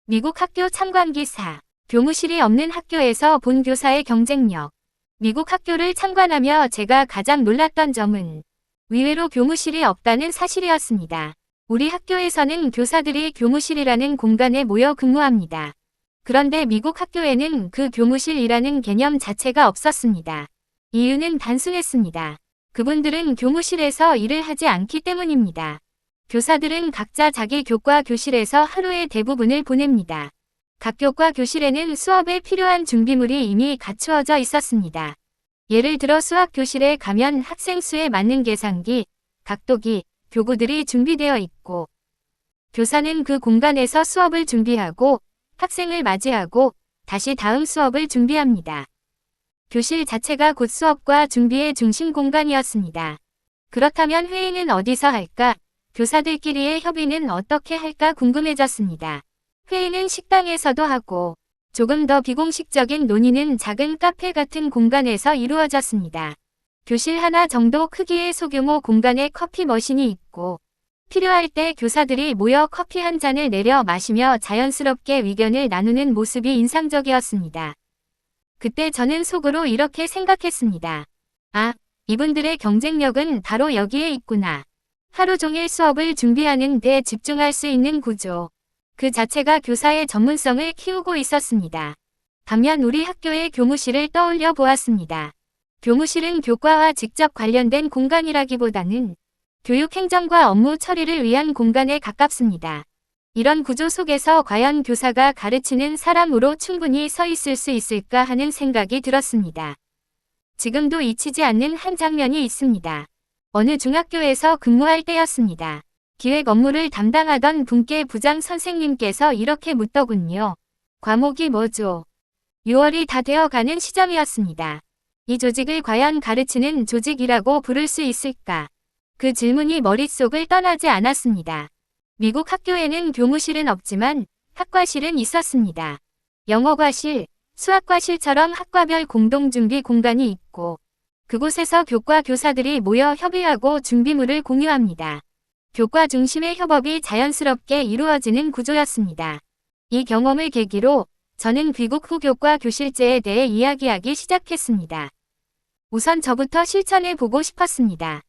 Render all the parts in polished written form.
미국 학교 참관 기사. 교무실이 없는 학교에서 본 교사의 경쟁력. 미국 학교를 참관하며 제가 가장 놀랐던 점은 의외로 교무실이 없다는 사실이었습니다. 우리 학교에서는 교사들이 교무실이라는 공간에 모여 근무합니다. 그런데 미국 학교에는 그 교무실이라는 개념 자체가 없었습니다. 이유는 단순했습니다. 그분들은 교무실에서 일을 하지 않기 때문입니다. 교사들은 각자 자기 교과 교실에서 하루의 대부분을 보냅니다. 각 교과 교실에는 수업에 필요한 준비물이 이미 갖추어져 있었습니다. 예를 들어 수학 교실에 가면 학생 수에 맞는 계산기, 각도기, 교구들이 준비되어 있고 교사는 그 공간에서 수업을 준비하고 학생을 맞이하고 다시 다음 수업을 준비합니다. 교실 자체가 곧 수업과 준비의 중심 공간이었습니다. 그렇다면 회의는 어디서 할까? 교사들끼리의 협의는 어떻게 할까 궁금해졌습니다. 회의는 식당에서도 하고 조금 더 비공식적인 논의는 작은 카페 같은 공간에서 이루어졌습니다. 교실 하나 정도 크기의 소규모 공간에 커피 머신이 있고 필요할 때 교사들이 모여 커피 한 잔을 내려 마시며 자연스럽게 의견을 나누는 모습이 인상적이었습니다. 그때 저는 속으로 이렇게 생각했습니다. 아, 이분들의 경쟁력은 바로 여기에 있구나. 하루 종일 수업을 준비하는 데 집중할 수 있는 구조. 그 자체가 교사의 전문성을 키우고 있었습니다. 반면 우리 학교의 교무실을 떠올려 보았습니다. 교무실은 교과와 직접 관련된 공간이라기보다는 교육행정과 업무 처리를 위한 공간에 가깝습니다. 이런 구조 속에서 과연 교사가 가르치는 사람으로 충분히 서 있을 수 있을까 하는 생각이 들었습니다. 지금도 잊히지 않는 한 장면이 있습니다. 어느 중학교에서 근무할 때였습니다. 기획 업무를 담당하던 분께 부장 선생님께서 이렇게 묻더군요. 과목이 뭐죠? 6월이 다 되어가는 시점이었습니다. 이 조직을 과연 가르치는 조직이라고 부를 수 있을까? 그 질문이 머릿속을 떠나지 않았습니다. 미국 학교에는 교무실은 없지만 학과실은 있었습니다. 영어과실, 수학과실처럼 학과별 공동준비 공간이 있고 그곳에서 교과 교사들이 모여 협의하고 준비물을 공유합니다. 교과 중심의 협업이 자연스럽게 이루어지는 구조였습니다. 이 경험을 계기로 저는 귀국 후 교과 교실제에 대해 이야기하기 시작했습니다. 우선 저부터 실천해 보고 싶었습니다.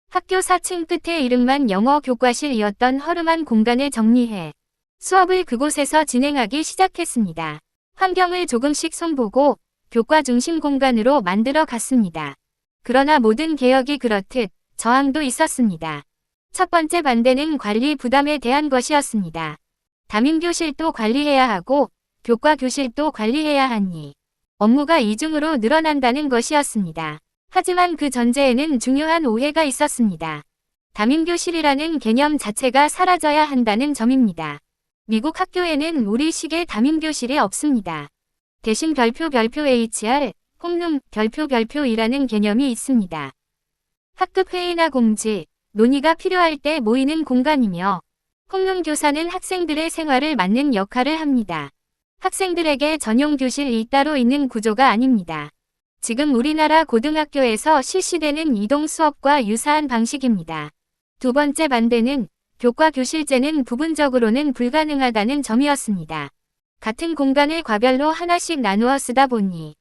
학교 4층 끝에 이름만 영어 교과실이었던 허름한 공간을 정리해 수업을 그곳에서 진행하기 시작했습니다. 환경을 조금씩 손보고 교과 중심 공간으로 만들어 갔습니다. 그러나 모든 개혁이 그렇듯 저항도 있었습니다. 첫 번째 반대는 관리 부담에 대한 것이었습니다. 담임교실도 관리해야 하고 교과 교실도 관리해야 하니 업무가 이중으로 늘어난다는 것이었습니다. 하지만 그 전제에는 중요한 오해가 있었습니다. 담임교실이라는 개념 자체가 사라져야 한다는 점입니다. 미국 학교에는 우리식의 담임교실이 없습니다. 대신 별표 HR, 홈룸 별표이라는 개념이 있습니다. 학급 회의나 공지, 논의가 필요할 때 모이는 공간이며 홈룸 교사는 학생들의 생활을 맡는 역할을 합니다. 학생들에게 전용 교실이 따로 있는 구조가 아닙니다. 지금 우리나라 고등학교에서 실시되는 이동 수업과 유사한 방식입니다. 두 번째 반대는 교과 교실제는 부분적으로는 불가능하다는 점이었습니다. 같은 공간을 과별로 하나씩 나누어 쓰다 보니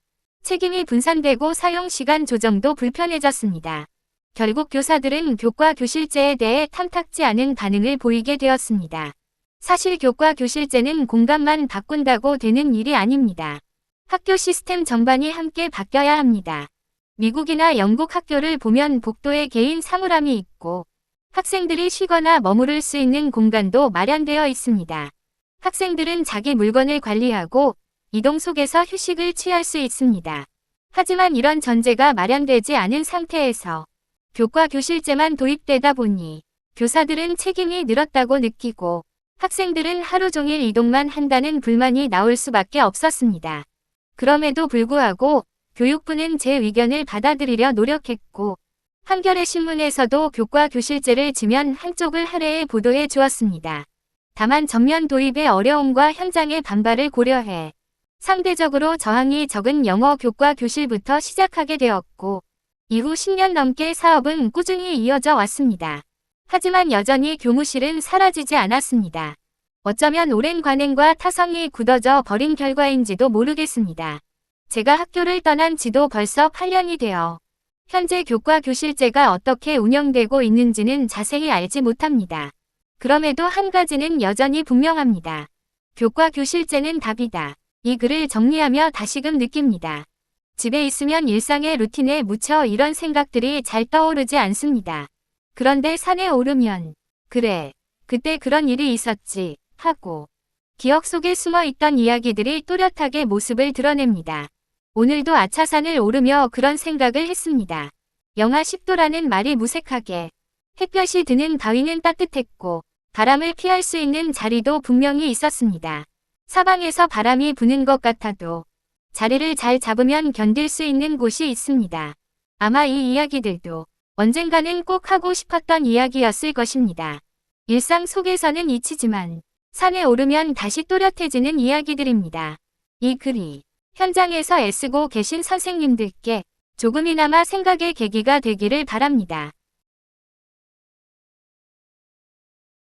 책임이 분산되고 사용 시간 조정도 불편해졌습니다. 결국 교사들은 교과 교실제에 대해 탐탁지 않은 반응을 보이게 되었습니다. 사실 교과 교실제는 공간만 바꾼다고 되는 일이 아닙니다. 학교 시스템 전반이 함께 바뀌어야 합니다. 미국이나 영국 학교를 보면 복도에 개인 사물함이 있고 학생들이 쉬거나 머무를 수 있는 공간도 마련되어 있습니다. 학생들은 자기 물건을 관리하고 이동 속에서 휴식을 취할 수 있습니다. 하지만 이런 전제가 마련되지 않은 상태에서 교과 교실제만 도입되다 보니 교사들은 책임이 늘었다고 느끼고 학생들은 하루 종일 이동만 한다는 불만이 나올 수밖에 없었습니다. 그럼에도 불구하고 교육부는 제 의견을 받아들이려 노력했고 한겨레 신문에서도 교과 교실제를 지면 한쪽을 할애해 보도해 주었습니다. 다만 전면 도입의 어려움과 현장의 반발을 고려해 상대적으로 저항이 적은 영어 교과 교실부터 시작하게 되었고 이후 10년 넘게 사업은 꾸준히 이어져 왔습니다. 하지만 여전히 교무실은 사라지지 않았습니다. 어쩌면 오랜 관행과 타성이 굳어져 버린 결과인지도 모르겠습니다. 제가 학교를 떠난 지도 벌써 8년이 되어 현재 교과 교실제가 어떻게 운영되고 있는지는 자세히 알지 못합니다. 그럼에도 한 가지는 여전히 분명합니다. 교과 교실제는 답이다. 이 글을 정리하며 다시금 느낍니다. 집에 있으면 일상의 루틴에 묻혀 이런 생각들이 잘 떠오르지 않습니다. 그런데 산에 오르면 그래, 그때 그런 일이 있었지 하고 기억 속에 숨어있던 이야기들이 또렷하게 모습을 드러냅니다. 오늘도 아차산을 오르며 그런 생각을 했습니다. 영하 10도라는 말이 무색하게 햇볕이 드는 바위는 따뜻했고 바람을 피할 수 있는 자리도 분명히 있었습니다. 사방에서 바람이 부는 것 같아도 자리를 잘 잡으면 견딜 수 있는 곳이 있습니다. 아마 이 이야기들도 언젠가는 꼭 하고 싶었던 이야기였을 것입니다. 일상 속에서는 잊히지만 산에 오르면 다시 또렷해지는 이야기들입니다. 이 글이 현장에서 애쓰고 계신 선생님들께 조금이나마 생각의 계기가 되기를 바랍니다.